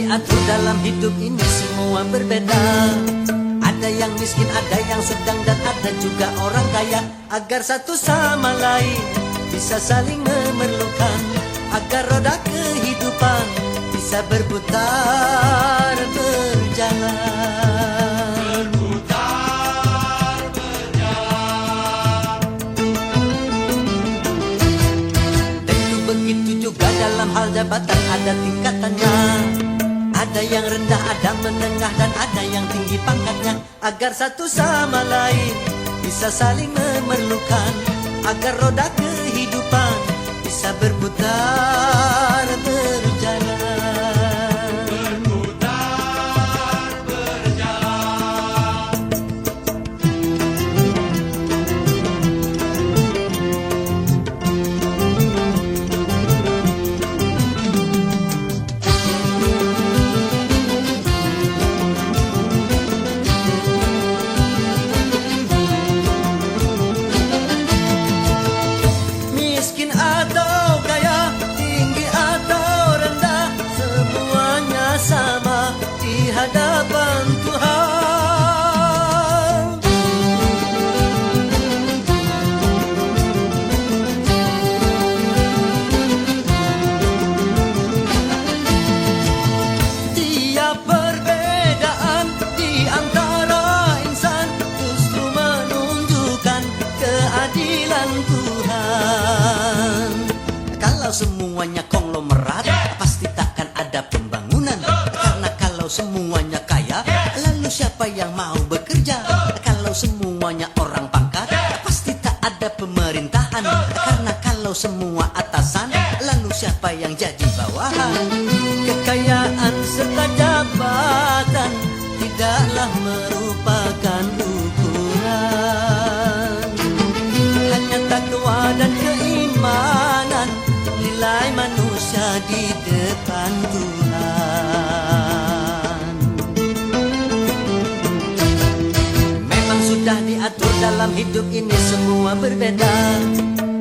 diatur dalam hidup ini semua berbeda. Ada yang miskin, ada yang sedang, dan ada juga orang kaya. Agar satu sama lain bisa saling memerlukan, agar roda kehidupan bisa berputar, berjalan. Tentu begitu juga dalam hal jabatan ada tingkatannya. Ada yang rendah, ada menengah, dan ada yang tinggi pangkatnya. Agar satu sama lain bisa saling memerlukan, agar roda kehidupan bisa berputar, berjalan. Hadapan Tuhan. Tiap perbedaan di antara insan justru menunjukkan keadilan Tuhan. Kalau semuanya konglomerat, pasti takkan ada pembangunan. Semuanya kaya, lalu siapa yang mau bekerja? Kalau semuanya orang pangkat, pasti tak ada pemerintahan. Karena kalau semua atasan, lalu siapa yang jadi bawahan? Kekayaan serta jabatan tidaklah merupakan ukuran. Hanya takwa dan keimanan, nilai manusia di depan Tuhan. Sudah diatur dalam hidup ini semua berbeda.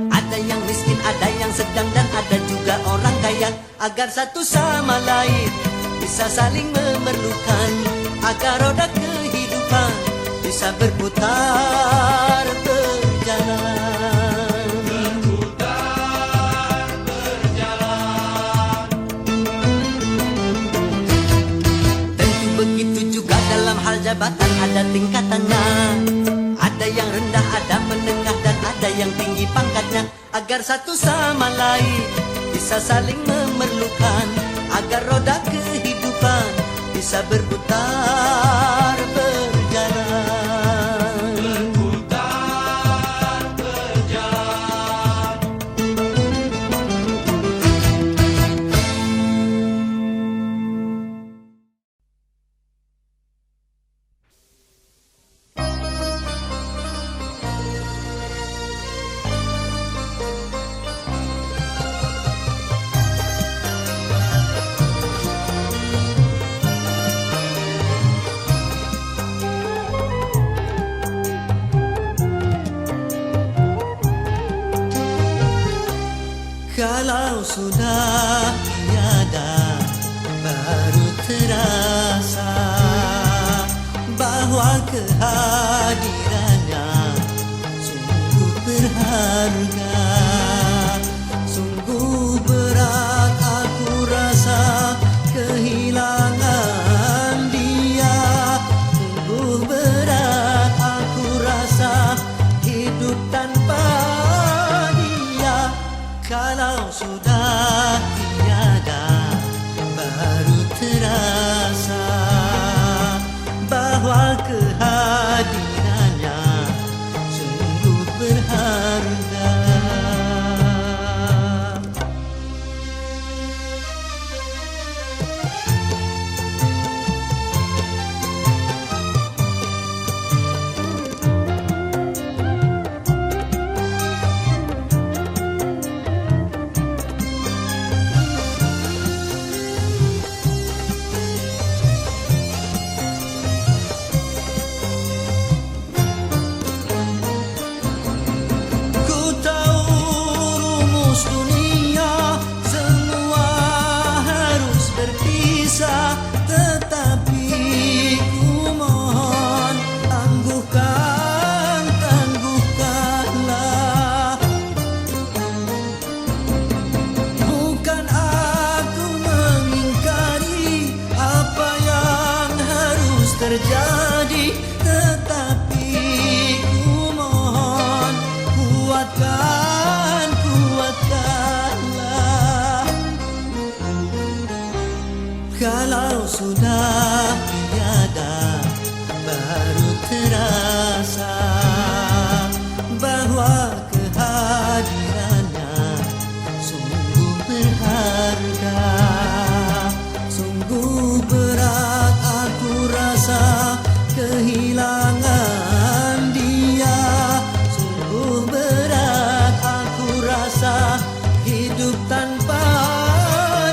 Ada yang miskin, ada yang sedang, dan ada juga orang kaya. Agar satu sama lain bisa saling memerlukan, agar roda kehidupan bisa berputar, berjalan. Berputar, berjalan. Tentu begitu juga dalam hal jabatan ada tingkatannya. Ada yang rendah, ada menengah, dan ada yang tinggi pangkatnya. Agar satu sama lain bisa saling memerlukan, agar roda kehidupan bisa berputar, berjalan. Berputar, berjalan. Kalau sudah tiada, baru terasa bahwa kehadirannya sungguh berharga. Sungguh berat aku rasa kehilangan dia. Sungguh berat aku rasa hidup tanpa dia. Kalau sudah tiada, baru terasa bahwa kehadirannya sungguh berharga. terjadi, tetapi ku mohon kuatkanlah. Kalau sudah tiada, baru terasa bahwa kehadirannya sungguh berharga. Sungguh berat aku rasa kehilangan dia. Sungguh berat aku rasa hidup tanpa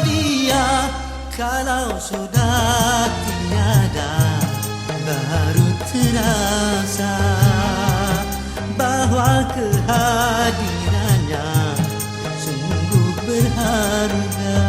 dia. Kalau sudah tiada, baru terasa bahwa kehadirannya sungguh berharga.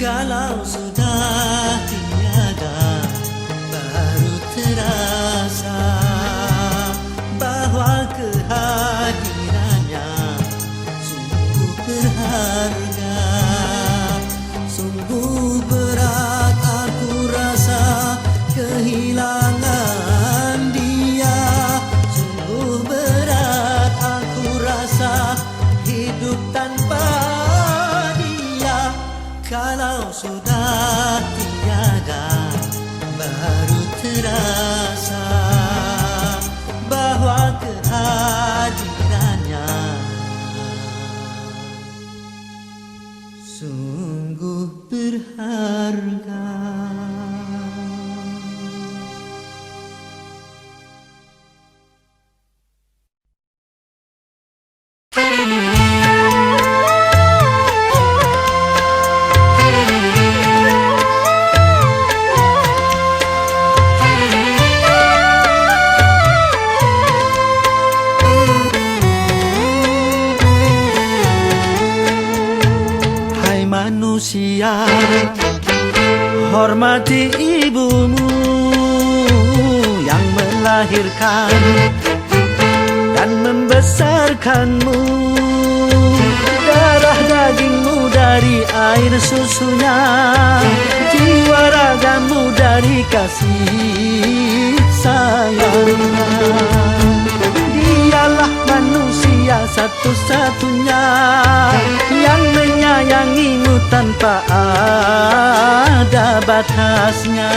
Kalau sudah tiada, baru terasa bahwa kehadirannya sungguh berharga. Sungguh berat aku rasa kehilangan dia. Sungguh berat aku rasa hidup tanpa dia. Kalau sudah tiada, baru terasa bahwa kehadirannya sungguh berharga. Manusia, hormati ibumu yang melahirkan dan membesarkanmu. Darah dagingmu dari air susunya, jiwa ragamu dari kasih sayangnya. Dialah manusia satu-satunya yang menyayangimu tanpa ada batasnya.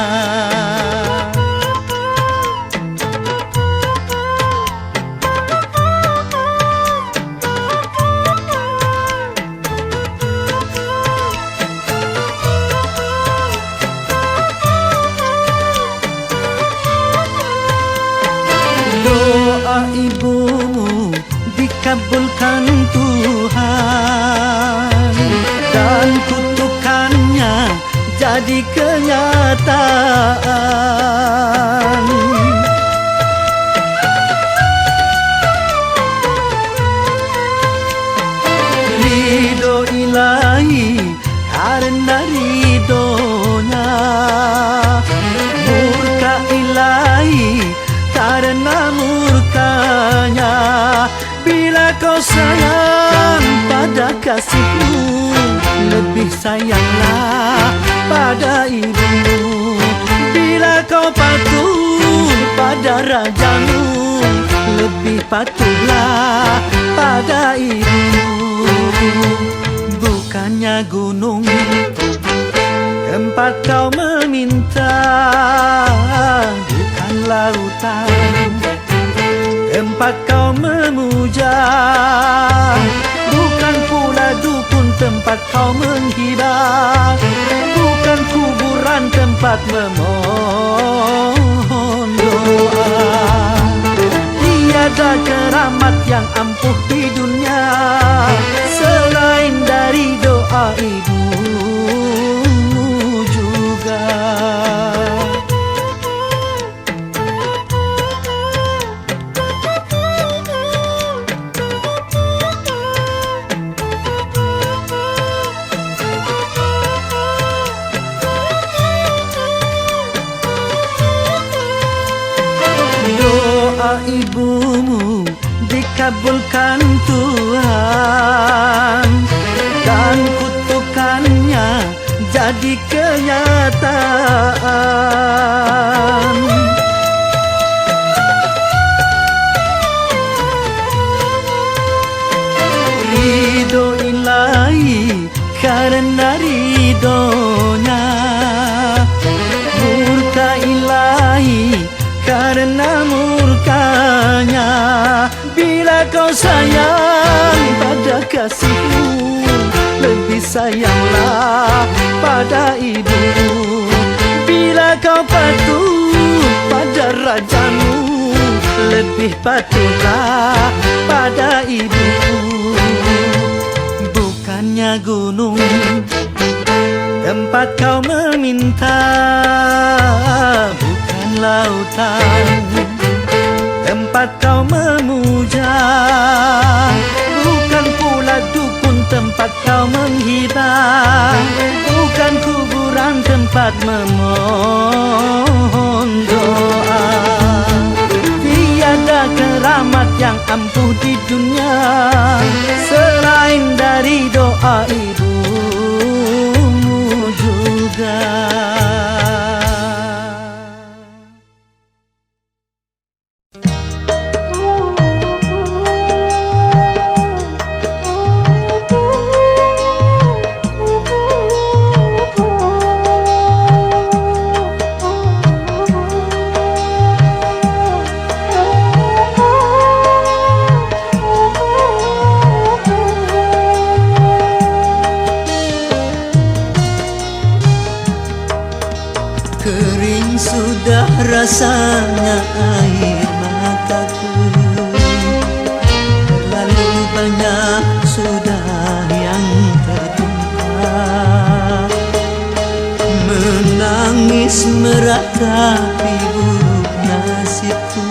Doa ibumu dikabulkan Tuhan dan kutukannya jadi kenyataan. Ridho ilahi karena ridhonya, murka ilahi karena murkanya. Bila kau sayang pada kasihmu, lebih sayanglah pada ibumu. Bila kau patuh pada rajamu, lebih patuhlah pada ibumu. bukannya gunung tempat kau meminta, bukan lautan tempat kau memuja, bukan pula dukun tempat kau menghibah, bukan kuburan tempat memohon doa. Tiada keramat yang ampuh di dunia selain dari doa ibumu juga. Doa ibumu dikabulkan Tuhan dan kutukannya jadi kenyataan. Ridho ilahi karena ridhonya, murka ilahi karena murkanya. Bila kau sayang pada kasihmu, lebih sayanglah pada ibu. Bila kau patuh pada rajamu, lebih patuhlah pada ibu. Bukannya gunung tempat kau meminta, bukan lautan tempat kau memuja, bukan pula dukun tempat kau menghibah, bukan kuburan tempat memohon doa. Tiada keramat yang ampuh di dunia selain dari doa ibumu juga. Kering sudah rasanya air mataku, terlalu banyak sudah yang tertumpah. Menangis meratapi buruk nasibku,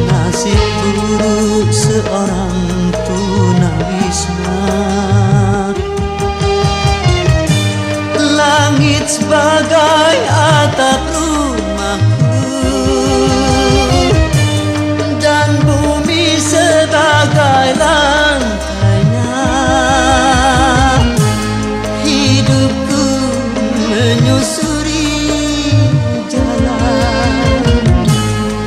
nasib buruk seorang tunawisma. Langit sebagai atap rumahku dan bumi sebagai lantainya. Hidupku menyusuri jalan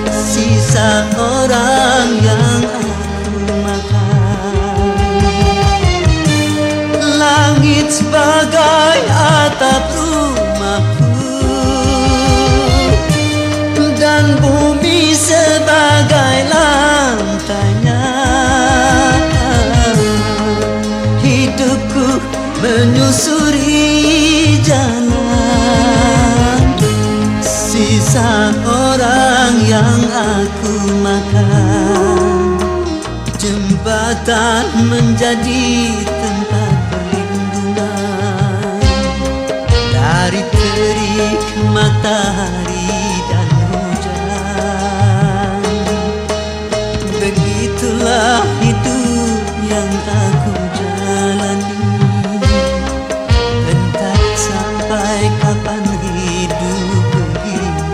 sisa orang yang aku makan. Langit sebagai atap rumahku dan bumi sebagai lantainya. Hidupku menyusuri jalan sisa orang yang aku makan. Jembatan menjadi tempat perlindungan dari terik matahari dan hujan. Begitulah hidup yang aku jalani, entah sampai kapan hidup begini.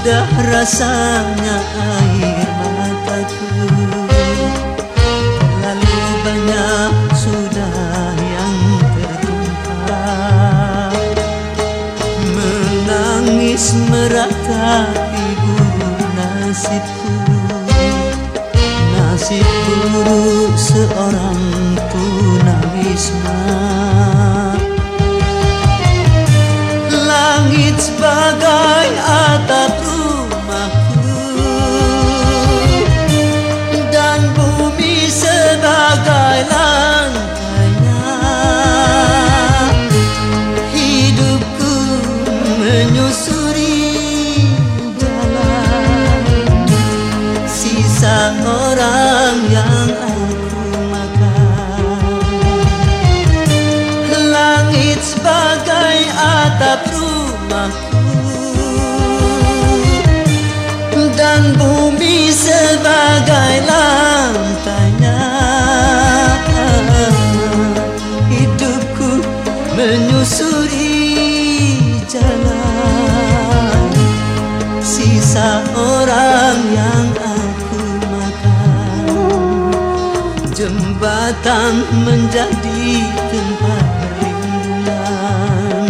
sudah rasanya air mataku, lalu banyak sudah yang tertumpah. Menangis meratapi buruk nasibku, nasib buruk seorang tunawisma. Langit sebagai atap rumahku, dan bumi sebagai lantainya. Hidupku menyusuri jalan sisa orang yang aku makan. Langit sebagai atap rumahku, dan bumi sebagai lantainya. Hidupku menyusuri jalan sisa orang yang aku makan. Jembatan menjadi tempat perlindungan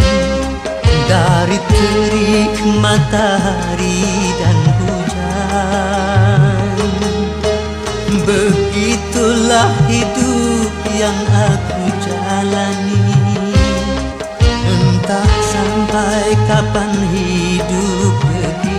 dari terik matahari dan hujan. Begitulah hidup yang aku jalani, entah sampai kapan hidup begini.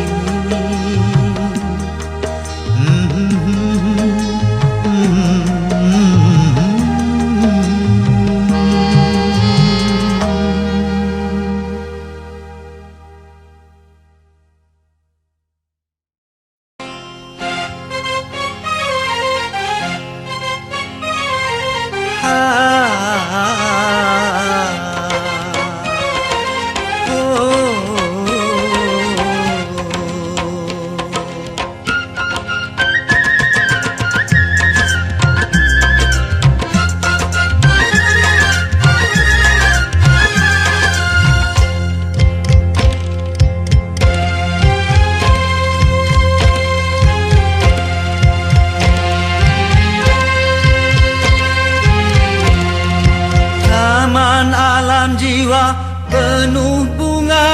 Jiwa penuh bunga,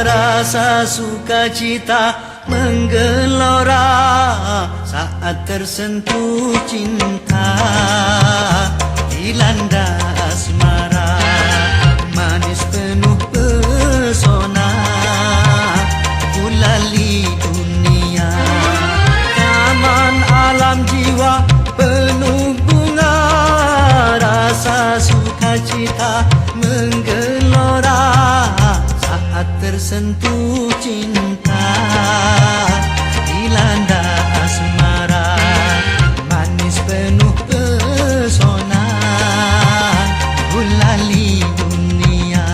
rasa sukacita menggelora saat tersentuh cinta, dilanda asmara, manis penuh pesona, kulali dunia. Taman alam jiwa penuh bunga, rasa sukacita menggelora saat tersentuh cinta, dilanda asmara, manis penuh pesona, gulali dunia.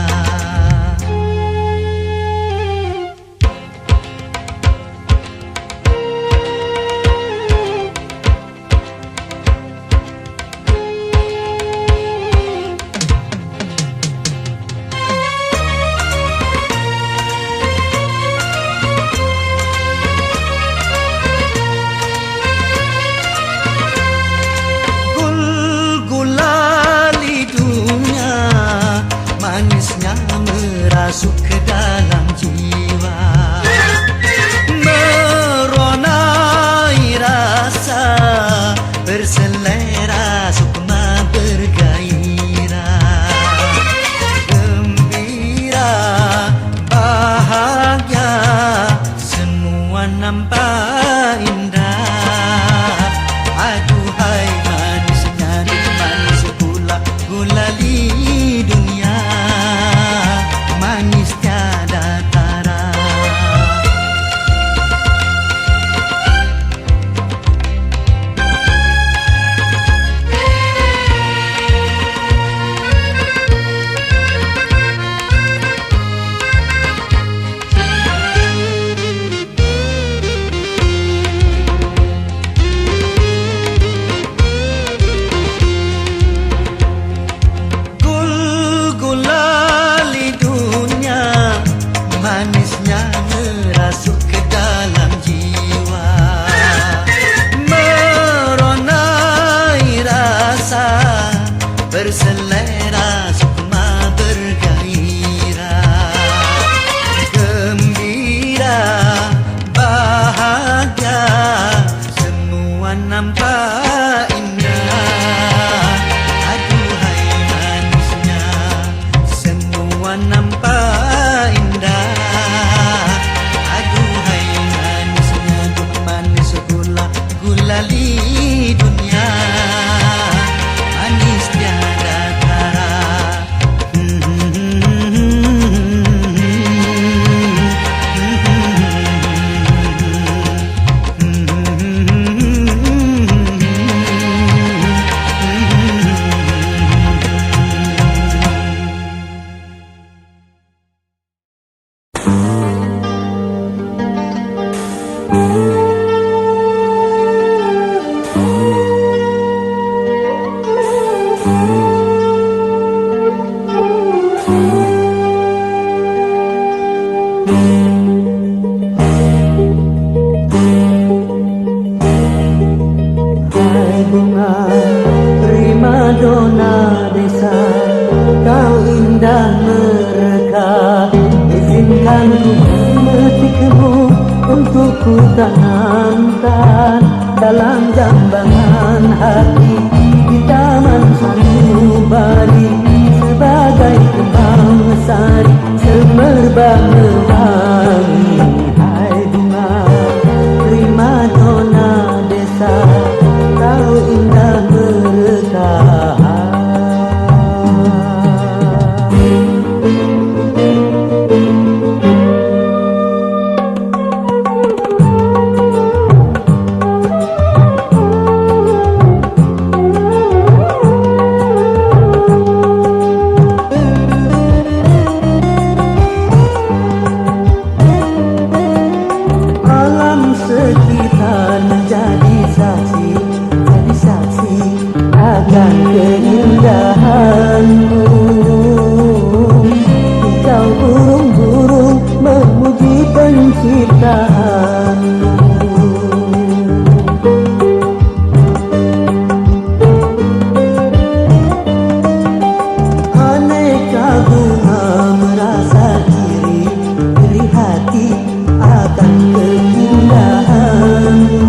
berselera, sukma bergairah, gembira, bahagia, semua nampak indah. Aduhai manisnya, semua nampak indah. Aduhai manisnya, duh manis gula, gulali dunia. Manis tiada tara. Hai bunga primadona desa, kau indah mereka. Izinkan ku memetikmu untuk ku tanamkan dalam jambangan hati di taman sanubari, sebagai kembang sari semerbak mewangi. Hai bunga primadona desa, kau indah mereka. Alam sekitar menjadi saksi, jadi saksi akan keindahanmu. Hijau burung-burung memuji penciptaanmu. Aneka bunga merasa iri hati akan keindahanmu,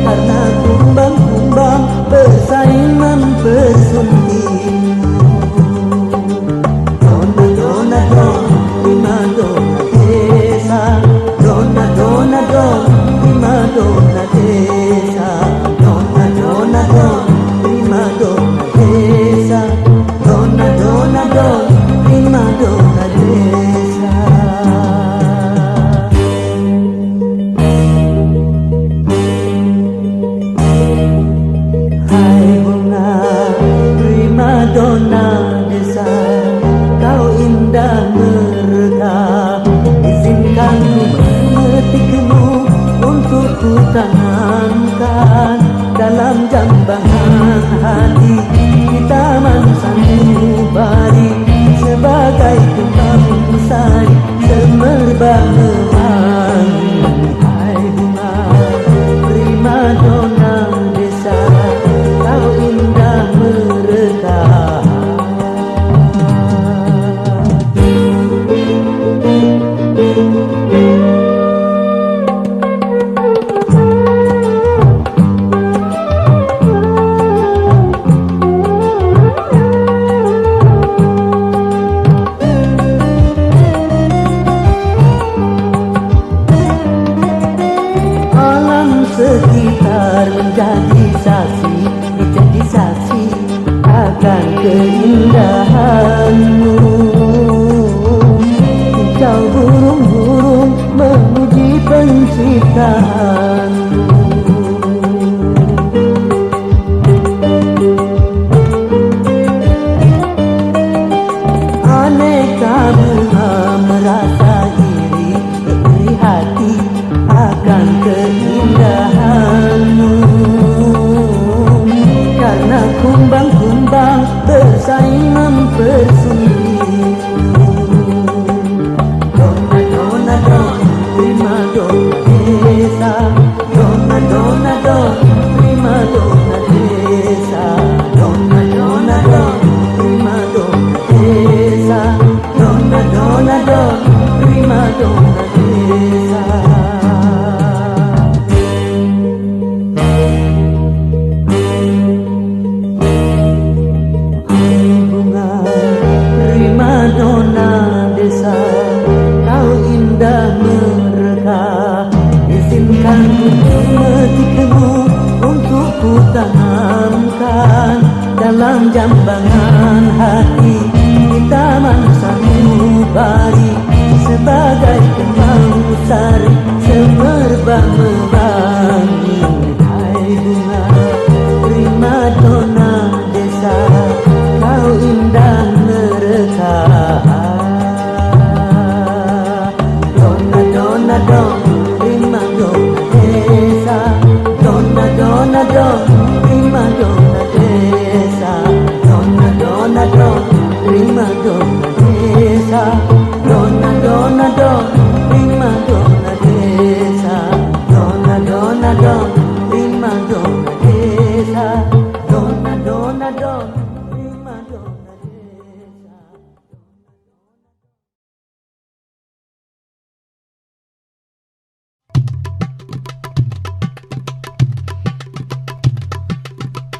karena kumbang-kumbang bersaing mempersuntingmu. Dona dona don, primadona desa. Dona dona don, primadona desa. Dona dona don, primadona desa. Dona dona don, primadona desa. Hai bunga primadona desa, kau indah mereka. Izinkan ku memetikmu untuk ku tanamkan dalam jambangan hati di taman sanubari, sebagai kembang sari semerbak mewangi. Hai bunga primadona desa, kau indah mereka. Alam sekitar menjadi saksi, menjadi saksi akan keindahanmu. Hijau burung-burung memuji penciptaanmu. Aneka bunga merasa iri hati akan keindahanmu, karena kumbang-kumbang bersaing mempersuntingmu. Dona dona don, primadona desa. Dona dona don, primadona desa. Dona tanamkan dalam jambangan hati kita sanubari sebagai kemau sari semerbak mewangi. Hai bunga primadona desa, kau indah mereka. Dona dona don primadona desa, dona dona don primadona desa, dona dona don primadona desa, dona dona don primadona desa, dona dona don primadona desa, dona dona don primadona desa.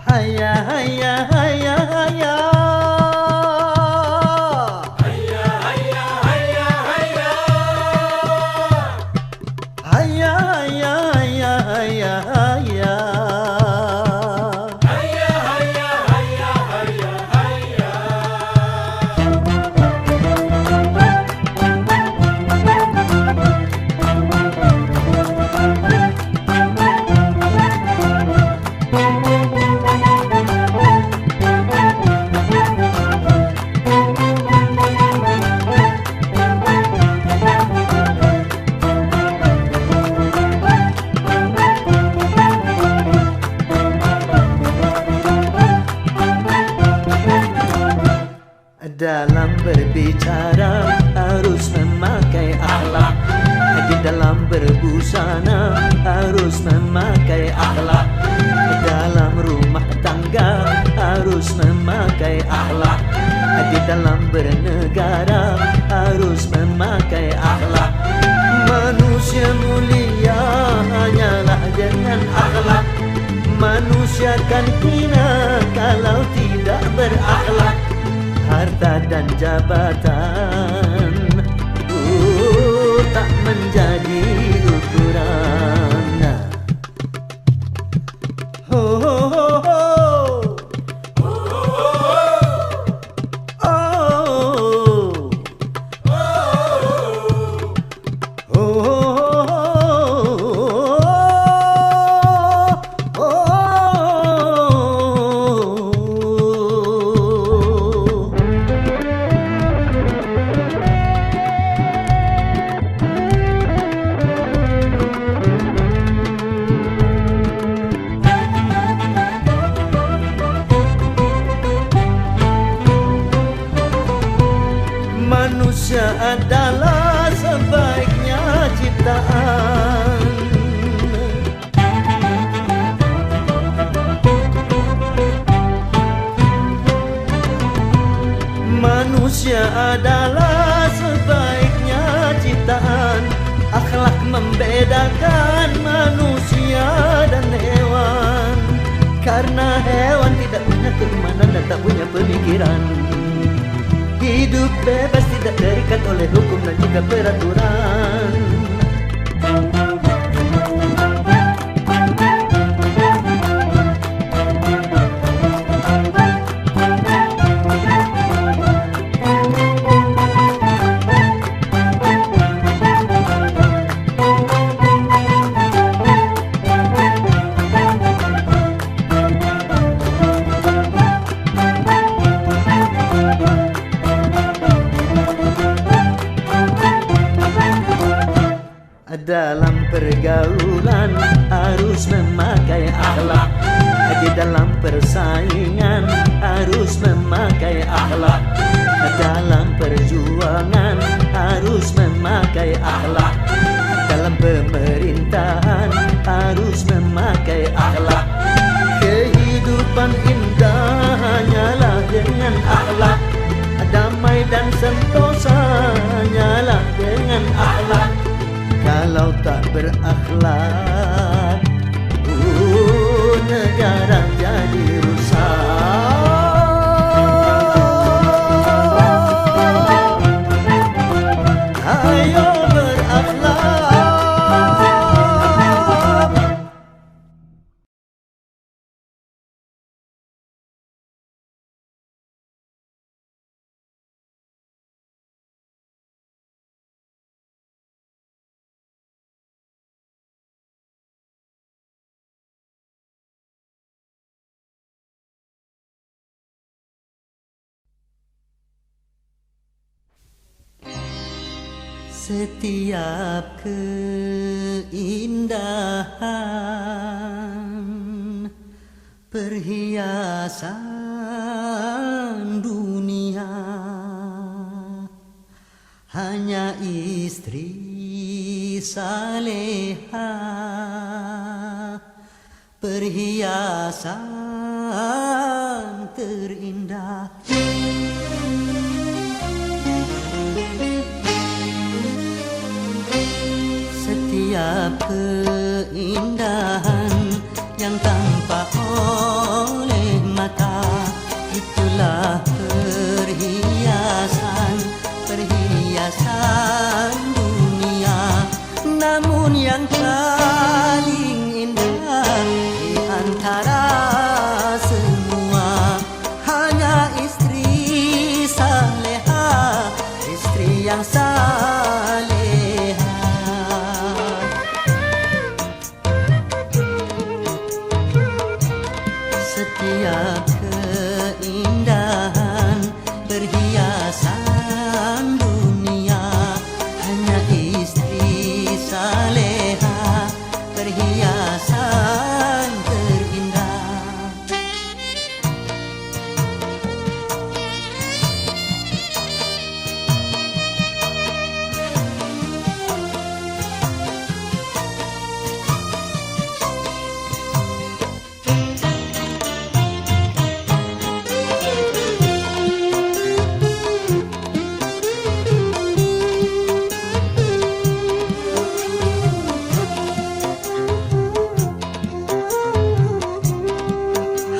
Haya haya haya haya. Dalam berbicara harus memakai akhlak, di dalam berbusana harus memakai akhlak, dalam rumah tangga harus memakai akhlak, di dalam bernegara harus memakai akhlak. Manusia mulia hanyalah dengan akhlak, manusia kan hina kalau tidak berakhlak. Harta dan jabatan tak menjadi ukuran. Ho ho ho ho. Manusia adalah sebaiknya ciptaan. Manusia adalah sebaiknya ciptaan. Akhlak membedakan manusia dan hewan, karena hewan tidak punya keimanan dan tak punya pemikiran. Hidup bebas tidak terikat oleh hukum dan juga peraturan. Dalam pergaulan harus memakai akhlak, di dalam persaingan harus memakai akhlak, dalam perjuangan harus memakai akhlak, dalam pemerintahan harus memakai akhlak. Kehidupan indah hanyalah dengan akhlak, damai dan sentosa hanyalah dengan akhlak. Kalau tak berakhlak, negara jadi Setiap keindahan perhiasan dunia hanya istri saleha, perhiasan terindah. Setiap keindahan yang tampak oleh mata, itulah perhiasan, perhiasan dunia. Namun yang paling indah di antara semua hanya istri saleha, istri yang saleha. Setiap keindahan perhiasan dunia hanya istri saleha, perhiasan terindah.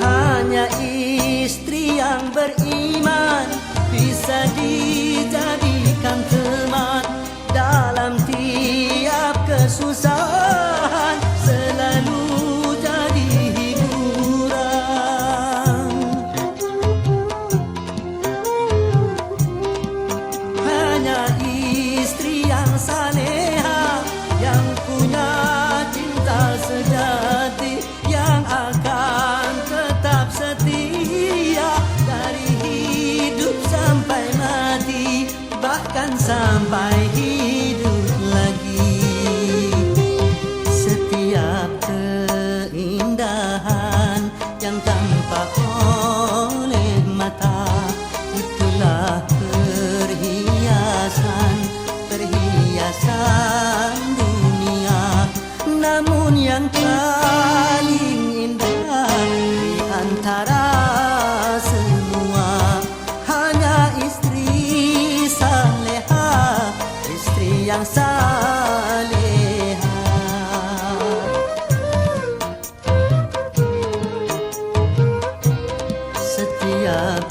Hanya istri yang beriman bisa dijadikan teman dalam tiap kesusahan, selalu jadi hiburan. Hanya istri yang saleha yang punya cinta sejati, yang akan tetap setia dari hidup sampai mati, bahkan sampai hidup lagi. Setiap keindahan yang tampak oleh mata, itulah perhiasan, perhiasan dunia. Namun yang paling indah di antara semua hanya istri saleha, istri yang saleha. Setiap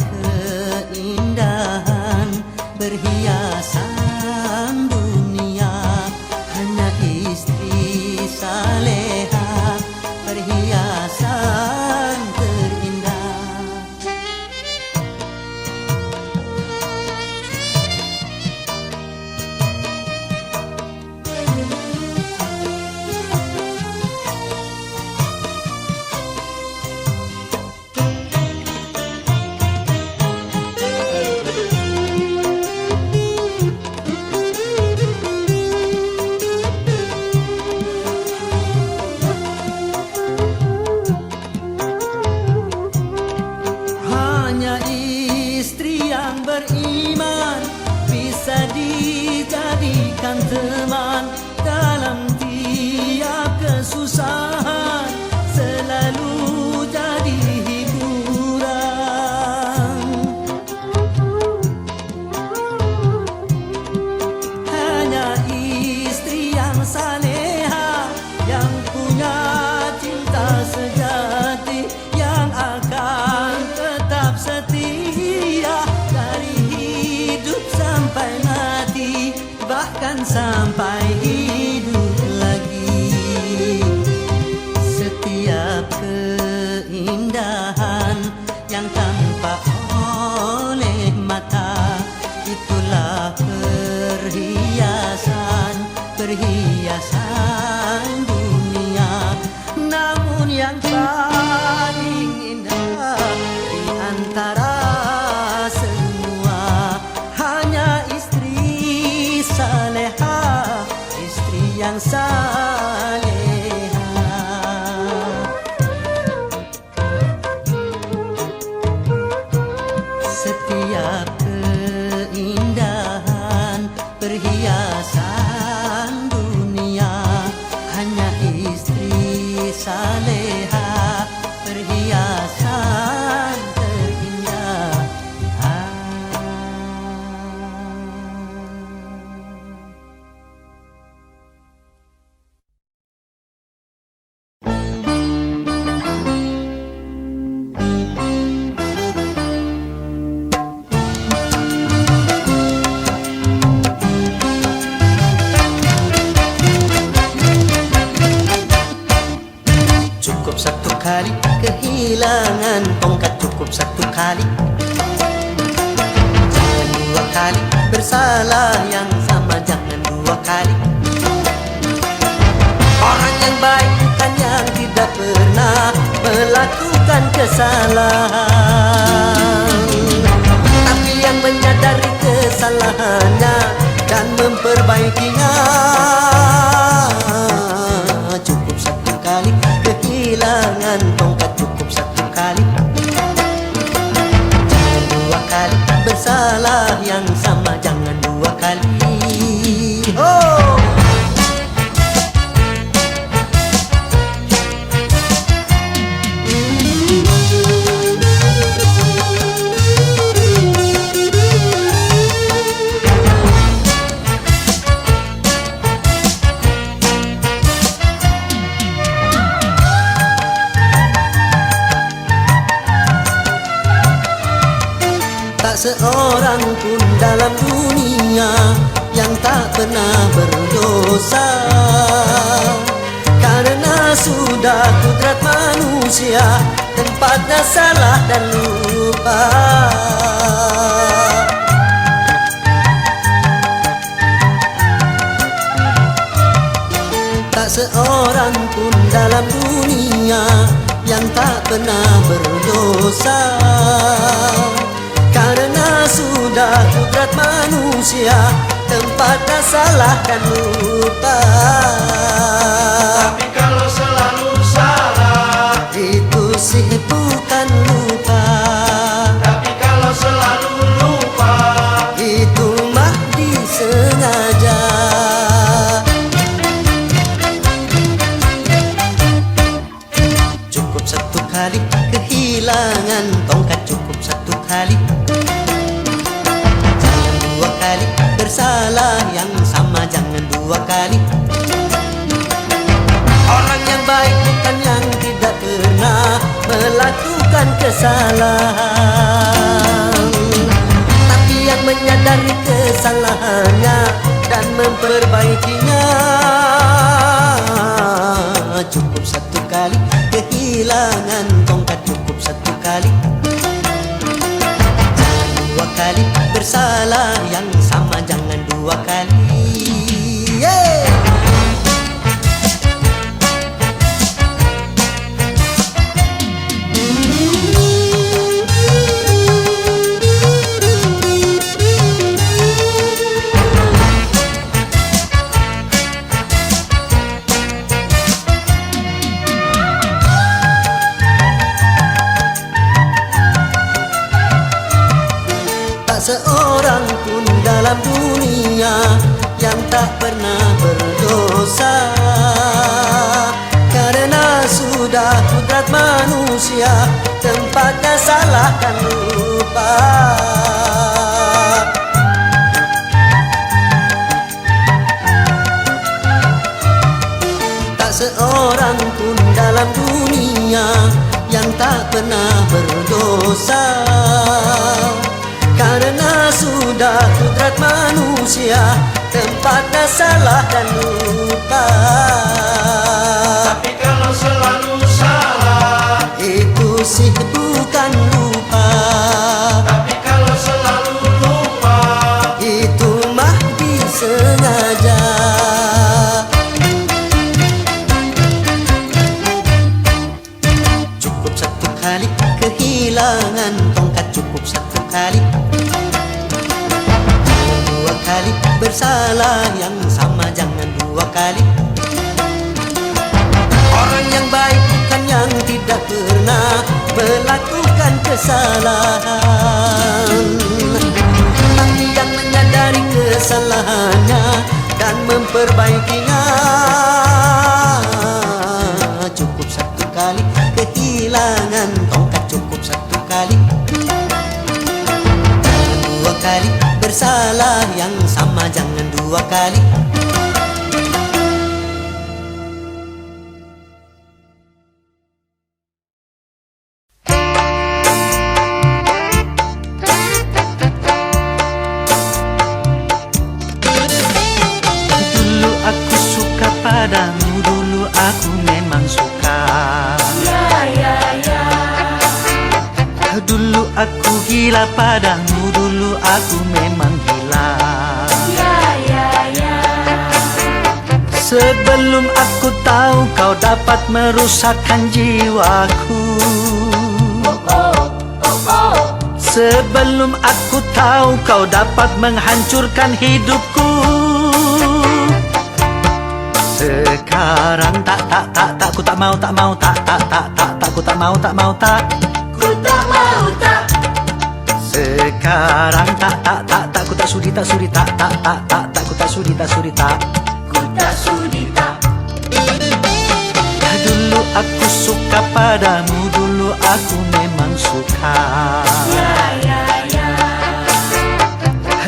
keindahan perhiasan dunia hanya istri saleha, perhiasan terindah. Hanya istri yang beriman bisa dijadikan teman dalam tiap kesusahan, selalu jadi hiburan. Hanya istri yang saleha yang punya cinta sejati, yang akan tetap setia dari hidup sampai mati, bahkan sampai hidup lagi. Setiap keindahan yang tampak oleh mata, itulah perhiasan, perhiasan dunia. Namun yang paling indah di antara semua hanya istri saleha, kehilangan tongkat cukup satu kali. Jangan dua kali bersalah yang sama, jangan dua kali. Orang yang baik bukan yang tidak pernah melakukan kesalahan, tapi yang menyadari kesalahannya dan memperbaikinya. Cukup satu kali kehilangan tongkat, cukup satu kali. Jangan dua kali bersalah yang sama, jangan dua kali. Oh! Tak seorang pun dalam dunia yang tak pernah berdosa, karena sudah kudrat manusia tempatnya salah dan lupa. Tak seorang pun dalam dunia yang tak pernah berdosa, karena sudah kudrat manusia tempatnya salah dan lupa. Tapi kalau selalu salah, itu sih bukan lupa. tapi kalau selalu lupa, Itu mah disengaja. Cukup satu kali kehilangan tongkat, cukup satu kali. Jangan dua kali bersalah yang sama, jangan dua kali. Orang yang baik bukan yang tidak pernah melakukan kesalahan, tapi yang menyadari kesalahannya dan memperbaikinya. Cukup satu kali kehilangan tongkat, cukup satu kali. Jangan dua kali bersalah yang sama, jangan dua kali. Yeah! Seorang pun dalam dunia yang tak pernah berdosa, karena sudah kudrat manusia tempatnya salah dan lupa. Tak seorang pun dalam dunia yang tak pernah berdosa, karena sudah kudrat manusia tempatnya salah dan lupa. tapi kalau selalu salah, Itu sih bukan lupa. tapi kalau selalu lupa, Itu mah disengaja. Cukup satu kali kehilangan tongkat, cukup satu kali. Jangan dua kali bersalah yang sama, jangan dua kali. Orang yang baik bukan yang tidak pernah melakukan kesalahan, tapi yang menyadari kesalahannya dan memperbaikinya. Cukup satu kali kehilangan tongkat, cukup satu kali. Jangan dua kali bersalah yang sama, jangan dua kali. Dulu aku suka padamu, dulu aku memang suka. Ya, ya, ya. Dulu aku gila padamu, dulu aku memang gila. Sebelum aku tahu kau dapat merusakkan jiwaku. Sebelum aku tahu kau dapat menghancurkan hidupku. Sekarang tak, ku tak mau, tak, ku tak mau, Ku tak mau tak. Sekarang tak, ku tak sudi, tak, ku tak sudi, tak. Ku tak sudi tak. Dulu aku suka padamu, dulu aku memang suka.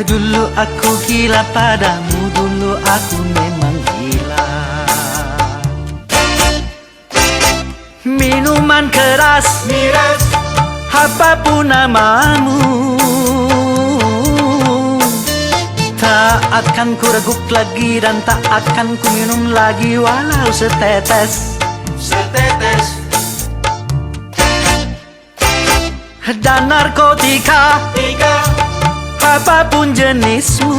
Dulu aku gila padamu, dulu aku memang gila. Minuman keras, Miras, apapun namamu, tak akan ku reguk lagi dan tak akan ku minum lagi walau setetes. setetes, Dan narkotika, tiga, apapun jenismu,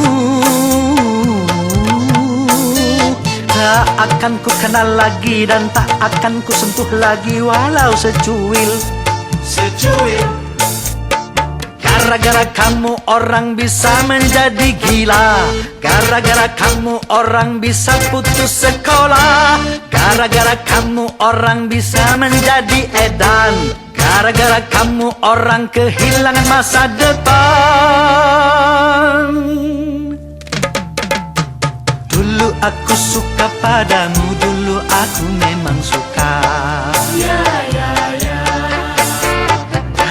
tak akan ku kenal lagi dan tak akan ku sentuh lagi walau secuil. secuil. Gara-gara kamu orang bisa menjadi gila. Gara-gara kamu orang bisa putus sekolah. Gara-gara kamu orang bisa menjadi edan. Gara-gara kamu orang kehilangan masa depan. Dulu aku suka padamu, dulu aku memang suka.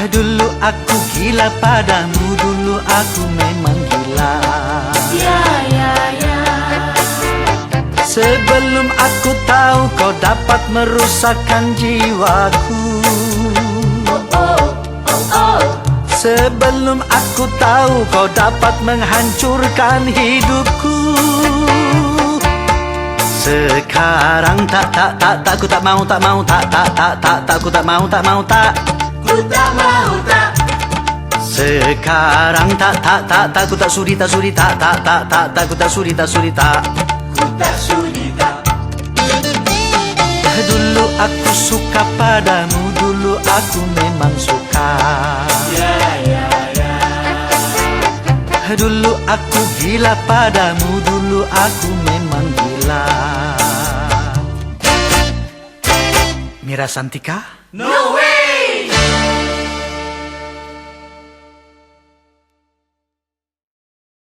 Dulu aku gila padamu, dulu aku memang gila. Sebelum aku tahu kau dapat merusakkan jiwaku. Sebelum aku tahu kau dapat menghancurkan hidupku. Sekarang tak, ku tak mau, tak, ku tak mau, tak. Ku tak mau tak. Sekarang tak, ku tak sudi, tak, ku tak sudi, tak. Ku tak sudi tak. Dulu aku suka padamu, dulu aku memang suka. Dulu aku gila padamu, dulu aku memang gila. Mira Santika? No way!